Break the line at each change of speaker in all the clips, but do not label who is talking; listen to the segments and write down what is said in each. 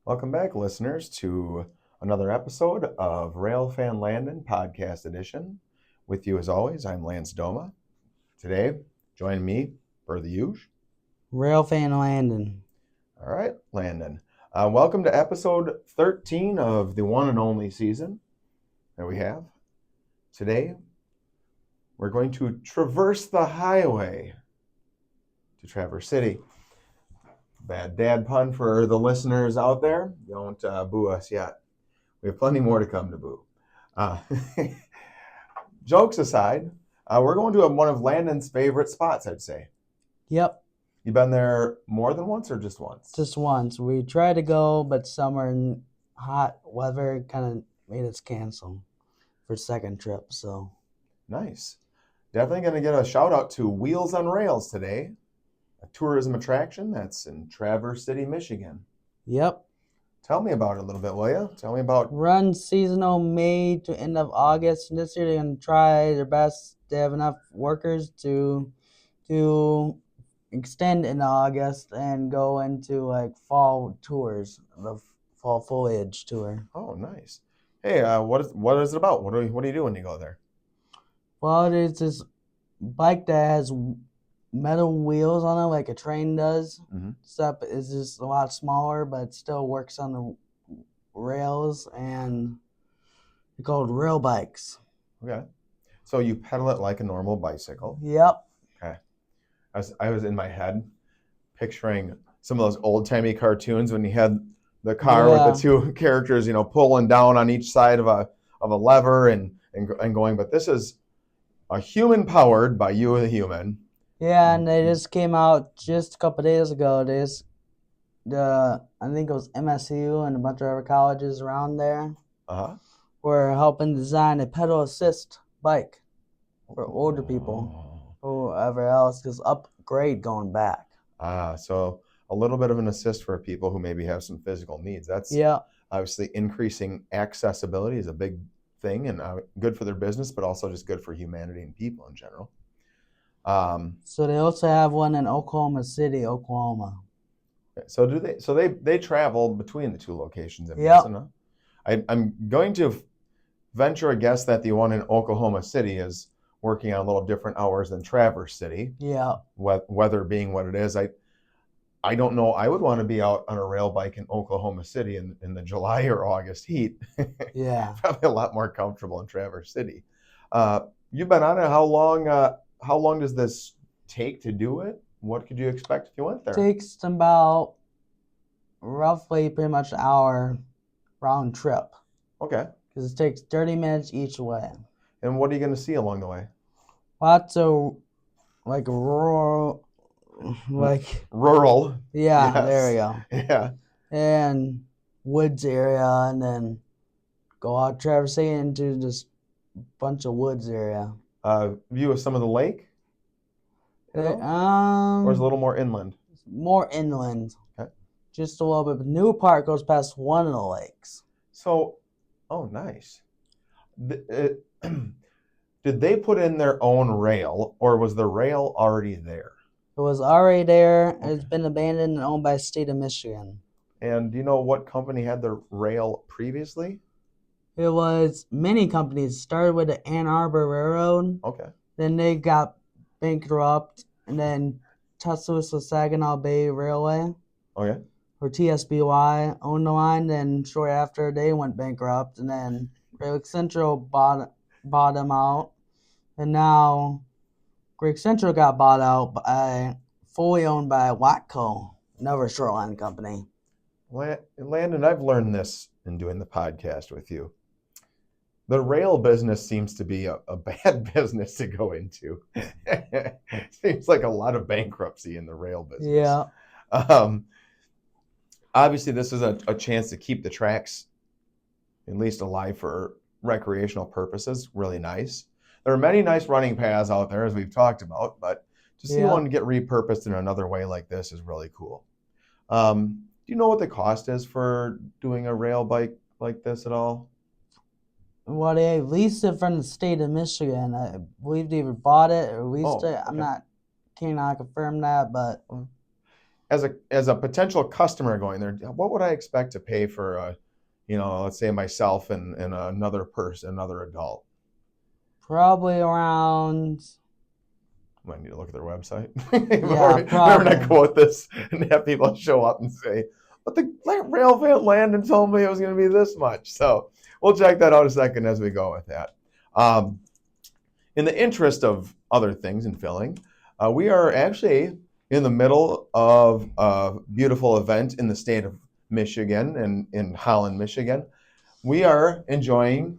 Welcome back, listeners, to another episode of Railfan Landon Podcast Edition. With you, as always, I'm Lance Doma. Today, join me, per the usual.
Railfan Landon.
All right, Landon. Welcome to episode 13 of the one and only season that we have. Today, we're going to traverse the highway to Traverse City. Bad dad pun for the listeners out there. Don't boo us yet. We have plenty more to come to boo. Jokes aside, we're going to one of Landon's favorite spots, I'd say.
Yep,
You been there more than once or just once?
just once. We tried to go, but summer and hot weather kind of made us cancel for second trip. So
Nice. Definitely going to get a shout out to Wheels on Rails today, a tourism attraction that's in Traverse City, Michigan.
yep,
Tell me about it a little bit, will you? Tell me about.
run seasonal May to end of August. And this year they're gonna try their best to have enough workers to extend into August and go into like fall tours, the fall foliage tour.
Oh, nice. Hey, what is it about? What do you do when you go there?
Well, there's this bike that has metal wheels on it like a train does.
Mm-hmm.
Except it's just a lot smaller, but it still works on the rails, and they're called rail bikes.
Okay. So you pedal it like a normal bicycle.
Yep.
Okay. I was in my head picturing some of those old-timey cartoons when you had the car with the two characters, pulling down on each side of a lever and going. But this is a human powered by you, the human.
Yeah, and they just came out just a couple days ago. I think it was MSU and a bunch of other colleges around there were helping design a pedal assist bike for older people, whoever else, because upgrade going back.
So a little bit of an assist for people who maybe have some physical needs. That's obviously increasing accessibility is a big thing and good for their business, but also just good for humanity and people in general.
So they also have one in Oklahoma City, Oklahoma.
So do they? So they travel between the two locations. I'm going to venture a guess that the one in Oklahoma City is working on a little different hours than Traverse City.
Yeah.
Weather being what it is, I don't know. I would want to be out on a rail bike in Oklahoma City in the July or August heat.
Yeah.
Probably a lot more comfortable in Traverse City. You've been on it. How long does this take to do it? What could you expect if you went there?
It takes about roughly pretty much an hour round trip.
Okay.
Because it takes 30 minutes each way.
And what are you going to see along the way?
Lots of like rural.
Rural.
Yeah,
Yes.
there we go.
Yeah.
And woods area, and then go out traversing into this bunch of woods area.
View of some of the lake? Or is it a little more inland?
More inland.
Okay.
Just a little bit. But New Park goes past one of the lakes.
So, oh, nice. Did they put in their own rail, or was the rail already there?
It was already there. Okay. It's been abandoned and owned by the state of Michigan.
And do you know what company had the rail previously?
It was many companies. It started with the Ann Arbor Railroad.
Okay.
Then they got bankrupt, and then Tuscaloosa Saginaw Bay Railway,
Okay.
or TSBY, owned the line. Then shortly after, they went bankrupt, and then Great Central bought them out, and now Great Central got bought out fully owned by Watco, another short line company.
Landon, I've learned this in doing the podcast with you. The rail business seems to be a bad business to go into. Seems like a lot of bankruptcy in the rail business.
Yeah.
Obviously, this is a chance to keep the tracks at least alive for recreational purposes. Really nice. There are many nice running paths out there, as we've talked about, but to see one get repurposed in another way like this is really cool. Do you know what the cost is for doing a rail bike like this at all?
Well, they leased it from the state of Michigan. I believe they either bought it or leased it.
Okay.
Cannot confirm that, but.
as a potential customer going there, what would I expect to pay for let's say myself and another person, another adult?
Probably around.
I need to look at their website.
Yeah,
Remember
probably.
I quote this and have people show up and say, but the Railfan Landon told me it was going to be this much. So we'll check that out a second as we go with that. In the interest of other things and filling, we are actually in the middle of a beautiful event in the state of Michigan and in Holland, Michigan. We are enjoying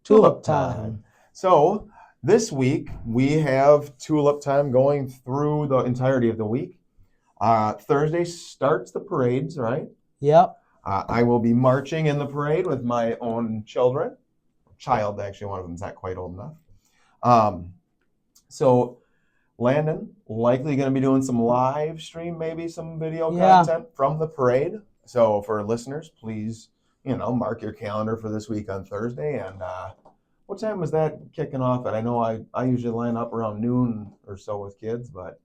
Tulip Time. So this week we have Tulip Time going through the entirety of the week. Thursday starts the parades, right?
Yep.
I will be marching in the parade with my own children. Child, actually, one of them's not quite old enough. So Landon, likely going to be doing some live stream, maybe some video content from the parade. So for listeners, please, mark your calendar for this week on Thursday. And what time was that kicking off at? I know I usually line up around noon or so with kids, but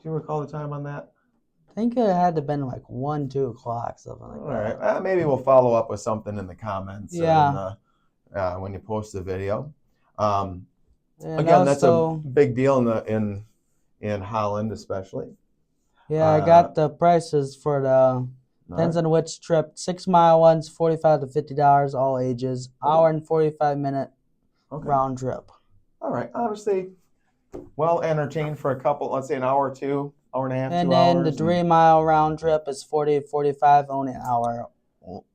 do you recall the time on that?
I think it had to have been like 1, 2 o'clock, something like that.
All right. Maybe we'll follow up with something in the comments.
Yeah.
When you post the video.
And
Again, that's a
also,
big deal in Holland, especially.
yeah, I got the prices for the depends on which trip. 6 mile ones, $45 to $50, all ages. Hour and 45-minute round trip.
All right, honestly, well entertained for a couple. Let's say an hour or two, hour and a half,
and
2 hours.
And then the 3 mile round trip is 40 to 45, only an hour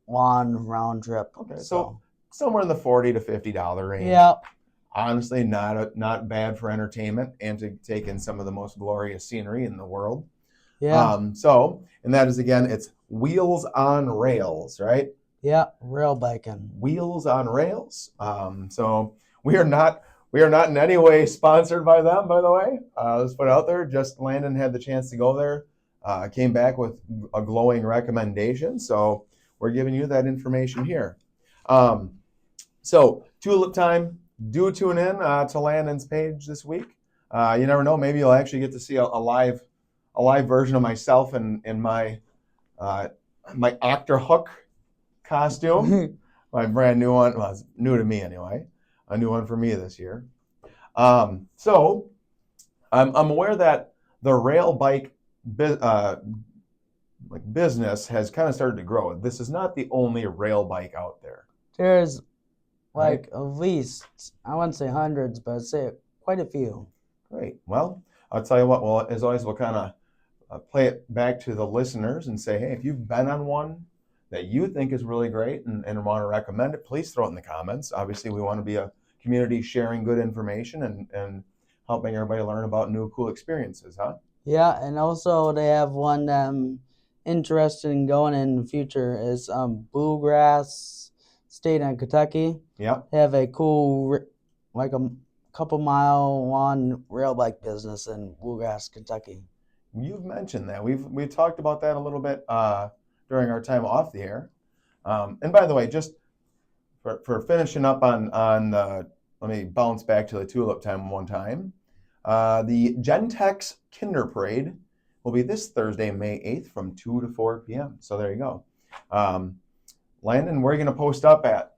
one round trip.
Okay, so somewhere in the $40 to $50 range.
Yeah.
Honestly, not bad for entertainment and to take in some of the most glorious scenery in the world.
Yeah.
And that is, again, it's Wheels on Rails, right?
Yeah, rail biking.
Wheels on Rails. So we are not in any way sponsored by them, by the way. Let's put it out there. Just Landon had the chance to go there. Came back with a glowing recommendation. So we're giving you that information here. So Tulip Time. Do tune in to Landon's page this week. You never know. Maybe you'll actually get to see a live version of myself in my actor hook costume. My brand new one. Well, it's new to me anyway. A new one for me this year. So I'm aware that the rail bike business has kind of started to grow. This is not the only rail bike out there.
There's at least, I wouldn't say hundreds, but I'd say quite a few. Great.
Well, I'll tell you what. Well, as always, we'll kind of play it back to the listeners and say, hey, if you've been on one that you think is really great and want to recommend it, please throw it in the comments. Obviously, we want to be a community sharing good information and helping everybody learn about new, cool experiences, huh?
Yeah, and also they have one that I'm interested in going in the future is Bluegrass State in Kentucky.
Yeah.
They have a cool, like a couple mile one rail bike business in Bluegrass, Kentucky.
You've mentioned that. We've talked about that a little bit during our time off the air. And by the way, just for finishing up on let me bounce back to the Tulip Time one time. The Gentex Kinder Parade will be this Thursday, May 8th from 2 to 4 p.m. So there you go. Landon, where are you going to post up at?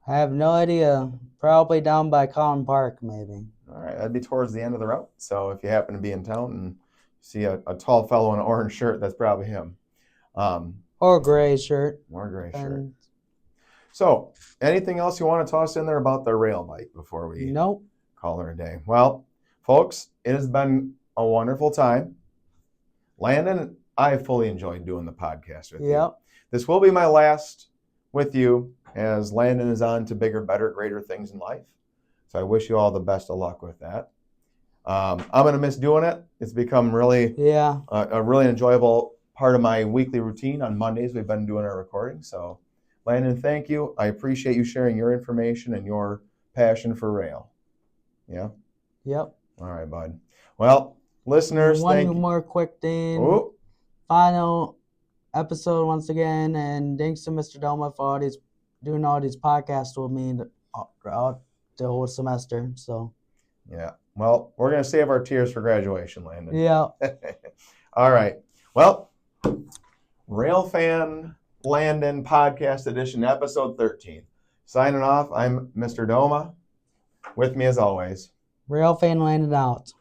I have no idea. Probably down by Collin Park, maybe.
All right, that'd be towards the end of the route. So if you happen to be in town and see a tall fellow in an orange shirt, that's probably him.
Or a gray shirt.
Shirt. So anything else you want to toss in there about the rail bike before we call her a day? Well, folks, it has been a wonderful time. Landon, I fully enjoyed doing the podcast with you. This will be my last with you as Landon is on to bigger, better, greater things in life. So I wish you all the best of luck with that. I'm going to miss doing it. It's become really a really enjoyable part of my weekly routine. On Mondays, we've been doing our recording. So Landon, thank you. I appreciate you sharing your information and your passion for rail. Yeah?
Yep.
All right, bud. Well, listeners,
thank you. One more quick thing.
Oh.
Final episode once again, and thanks to Mr. Doma for doing all these podcasts with me throughout the whole semester. So
yeah, well, we're gonna save our tears for graduation, Landon.
Yeah.
All right. Well, Railfan Landon Podcast Edition, Episode 13. Signing off, I'm Mr. Doma. With me as always.
Railfan Landon out.